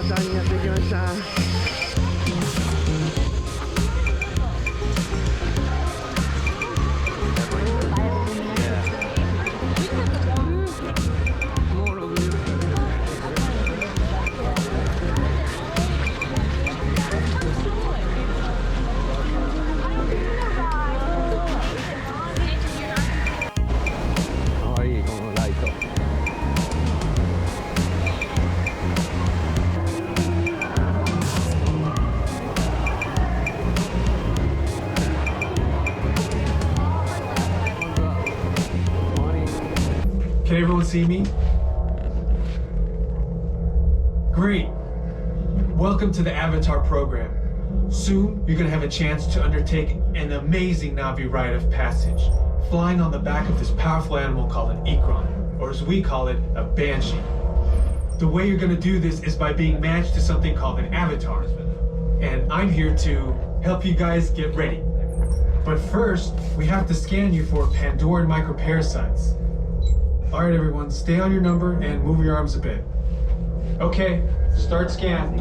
ターにやってきました。Can everyone see me? Great. Welcome to the Avatar program. Soon, you're going to have a chance to undertake an amazing Na'vi rite of passage, flying on the back of this powerful animal called an Ikran, or as we call it, a Banshee. The way you're going to do this is by being matched to something called an avatar. And I'm here to help you guys get ready. But first, we have to scan you for Pandoran microparasites. All right, everyone, stay on your number and move your arms a bit. Okay, start scan.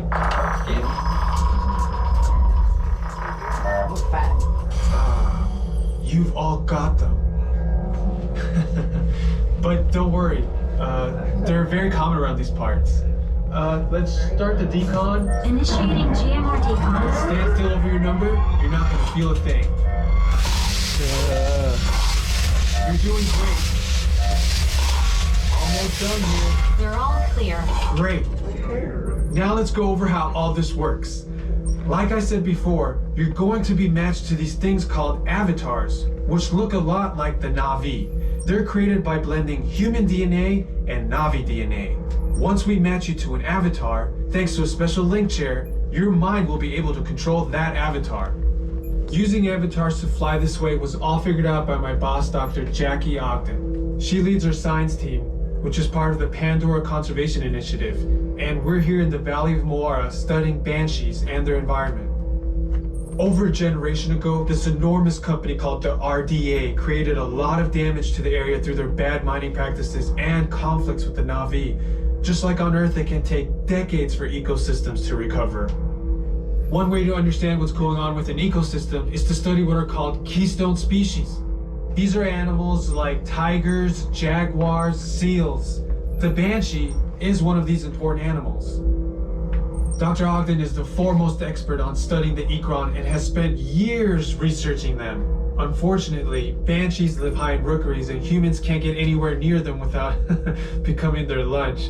You've all got them. But don't worry, they're very common around these parts. Let's start the decon. Initiating GMR decon. Stand still over your number. You're not going to feel a thing. You're doing great. Almost done here. We're all clear. Great. Now let's go over how all this works. Like I said before, you're going to be matched to these things called avatars, which look a lot like the Na'vi. They're created by blending human DNA and Na'vi DNA. Once we match you to an avatar, thanks to a special link chair, your mind will be able to control that avatar. Using avatars to fly this way was all figured out by my boss, Dr. Jackie Ogden. She leads our science team, which is part of the Pandora Conservation Initiative, and we're here in the Valley of Moara studying banshees and their environment. Over a generation ago, this enormous company called the RDA created a lot of damage to the area through their bad mining practices and conflicts with the Na'vi. Just like on Earth, it can take decades for ecosystems to recover. One way to understand what's going on with an ecosystem is to study what are called keystone species. These are animals like tigers, jaguars, seals. The banshee is one of these important animals. Dr. Ogden is the foremost expert on studying the Ikran and has spent years researching them. Unfortunately, banshees live high in rookeries and humans can't get anywhere near them without becoming their lunch.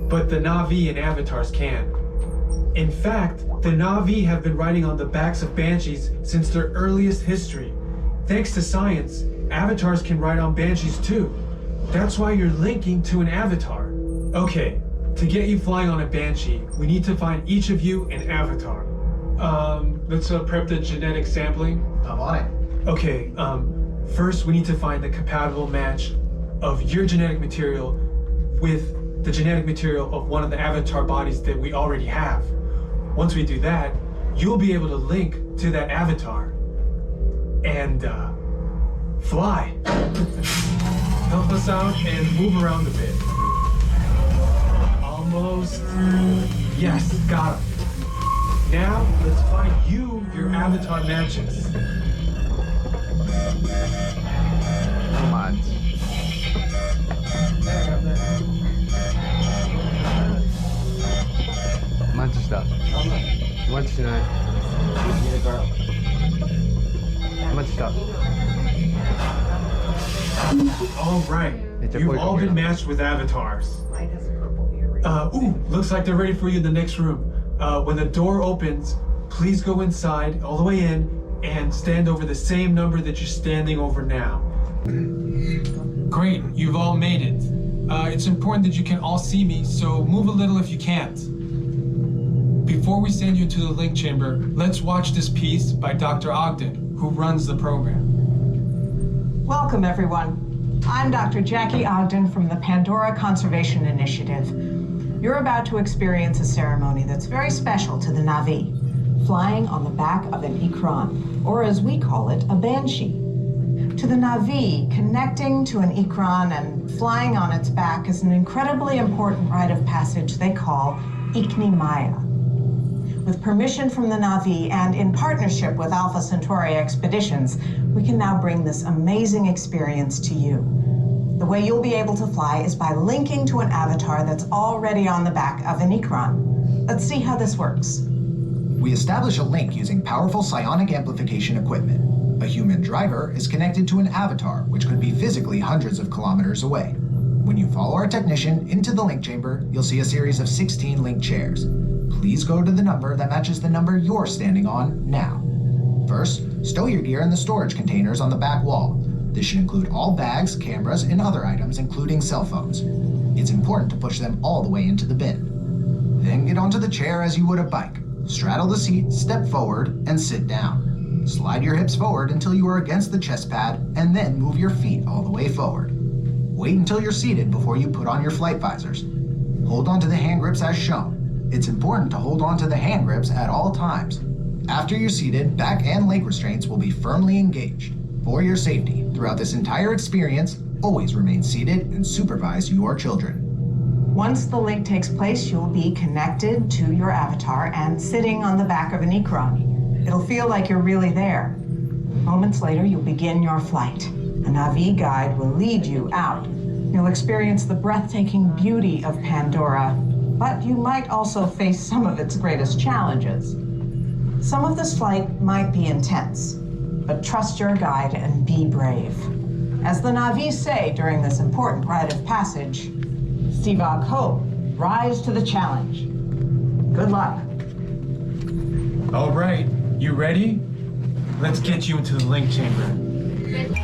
But the Na'vi and avatars can. In fact, the Na'vi have been riding on the backs of banshees since their earliest history. Thanks to science, avatars can ride on banshees too. That's why you're linking to an avatar. Okay, to get you flying on a banshee, we need to find each of you an avatar. Let's prep the genetic sampling. I'm on it. Okay, first we need to find the compatible match of your genetic material with the genetic material of one of the avatar bodies that we already have. Once we do that, you'll be able to link to that avatar and fly. Help us out and move around a bit. Almost. Yes, got him. Now, let's find you your avatar matches. Come on. マッチした。マッチしない。マッチした。 All right, you've all been matched with avatars. Ooh, looks like they're ready for you in the next room. When the door opens, please go inside, all the way in, and stand over the same number that you're standing over now. Great, you've all made it. It's important that you can all see me, so move a little if you can't. Before we send you to the link chamber, let's watch this piece by Dr. Ogden, who runs the program. Welcome, everyone. I'm Dr. Jackie Ogden from the Pandora Conservation Initiative. You're about to experience a ceremony that's very special to the Na'vi, flying on the back of an Ikran, or as we call it, a banshee. To the Na'vi, connecting to an Ikran and flying on its back is an incredibly important rite of passage they call Ikni Maya. With permission from the Na'vi and in partnership with Alpha Centauri Expeditions, we can now bring this amazing experience to you. The way you'll be able to fly is by linking to an avatar that's already on the back of an Ikran. Let's see how this works. We establish a link using powerful psionic amplification equipment. A human driver is connected to an avatar, which could be physically hundreds of kilometers away. When you follow our technician into the link chamber, you'll see a series of 16 link chairs. Please go to the number that matches the number you're standing on now. First, stow your gear in the storage containers on the back wall. This should include all bags, cameras, and other items, including cell phones. It's important to push them all the way into the bin. Then get onto the chair as you would a bike. Straddle the seat, step forward, and sit down. Slide your hips forward until you are against the chest pad, and then move your feet all the way forward. Wait until you're seated before you put on your flight visors. Hold onto the hand grips as shown. It's important to hold onto the hand grips at all times. After you're seated, back and leg restraints will be firmly engaged. For your safety, throughout this entire experience, always remain seated and supervise your children. Once the link takes place, you'll be connected to your avatar and sitting on the back of an Ikran. It'll feel like you're really there. Moments later, you'll begin your flight. A Na'vi guide will lead you out. You'll experience the breathtaking beauty of Pandora, but you might also face some of its greatest challenges. Some of this flight might be intense, but trust your guide and be brave. As the Na'vi say during this important rite of passage, Stivak Ho, rise to the challenge. Good luck. All right, you ready? Let's get you into the link chamber.